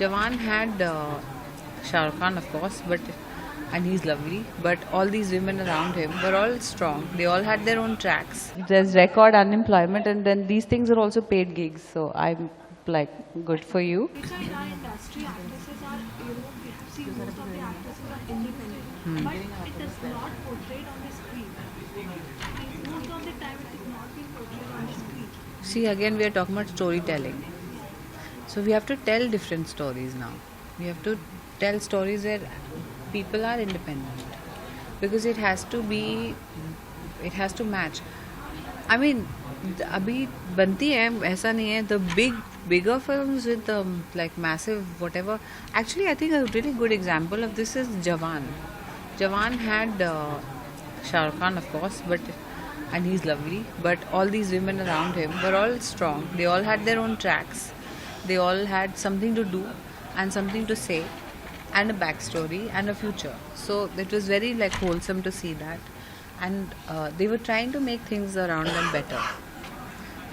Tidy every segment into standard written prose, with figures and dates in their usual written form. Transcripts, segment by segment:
Jawan had Shah Rukh Khan, of course, and he's lovely. But all these women around him were all strong. They all had their own tracks. There's record unemployment, and then these things are also paid gigs. So I'm like, good for you. In our industry, actresses are, we have seen most of the actresses are independent, but it is not portrayed on the screen. Most of the time, it is not being portrayed on the screen. See, again, we are talking about storytelling. So we have to tell different stories now. We have to tell stories where people are independent, because it has to match. I mean, अभी बनती है, ऐसा नहीं है. The bigger films with like massive whatever. Actually, I think a really good example of this is Jawan. Jawan had Shah Rukh Khan, of course, and he's lovely. But all these women around him were all strong. They all had their own tracks. They all had something to do and something to say, and a backstory and a future. So it was very like wholesome to see that, and they were trying to make things around them better.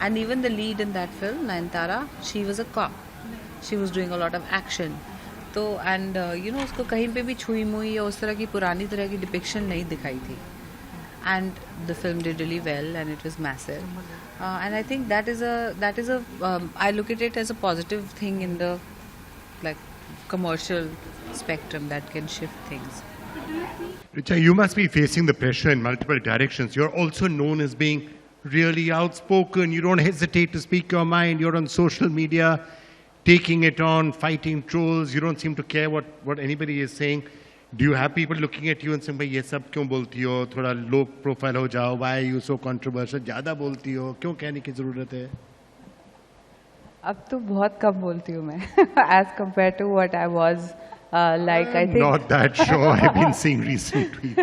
And even the lead in that film, Nayanthara, she was a cop. She was doing a lot of action. तो and उसको कहीं पे भी छुई मुई या उस तरह की पुरानी तरह की depiction नहीं दिखाई थी. And the film did really well, and it was massive. And I think that is a I look at it as a positive thing in the like commercial spectrum that can shift things. Richa, you must be facing the pressure in multiple directions. You're also known as being really outspoken. You don't hesitate to speak your mind. You're on social media, taking it on, fighting trolls. You don't seem to care what anybody is saying. Do you have people looking at you and saying, "Bhai, ये सब क्यों बोलती हो? थोड़ा low profile हो जाओ. Why are you so controversial? ज़्यादा बोलती हो. क्यों कहने की ज़रूरत है?" अब तो बहुत कम बोलती हूँ मैं, as compared to what I was like. I think Not that sure. I've been seeing recent tweets.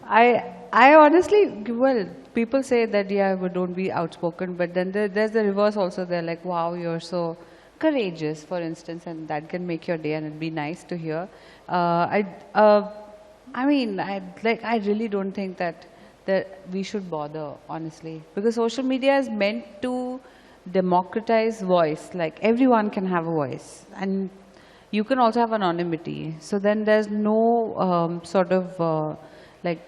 I honestly, well, people say that yeah, but don't be outspoken, but then there's the reverse also. They're like, wow, you're so courageous, for instance, and that can make your day, and it'd be nice to hear. I mean, I really don't think that we should bother, honestly, because social media is meant to democratize voice. Like everyone can have a voice, and you can also have anonymity. So then there's no sort of like,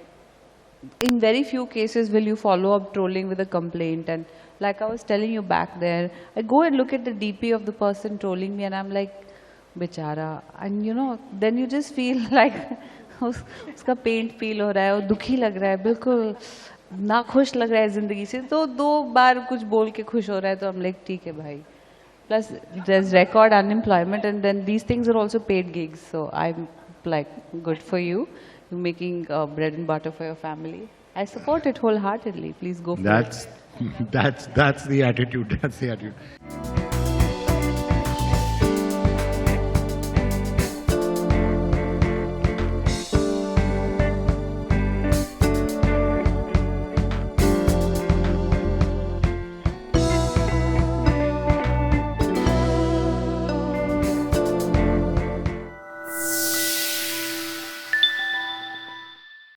in very few cases will you follow up trolling with a complaint. And like I was telling you back there, I go and look at the DP of the person trolling me, and I'm like, बेचारा. And then you just feel like उसका paint feel हो रहा है, वो दुखी लग रहा है, बिल्कुल ना खुश लग रहा है जिंदगी से, तो 2 बार कुछ बोल के खुश हो रहा है, तो हम लाइक ठीक है भाई. Plus there's record unemployment, and then these things are also paid gigs. So I'm like, good for you. You're making bread and butter for your family. I support it wholeheartedly. Please go for it. That's the attitude. That's the attitude.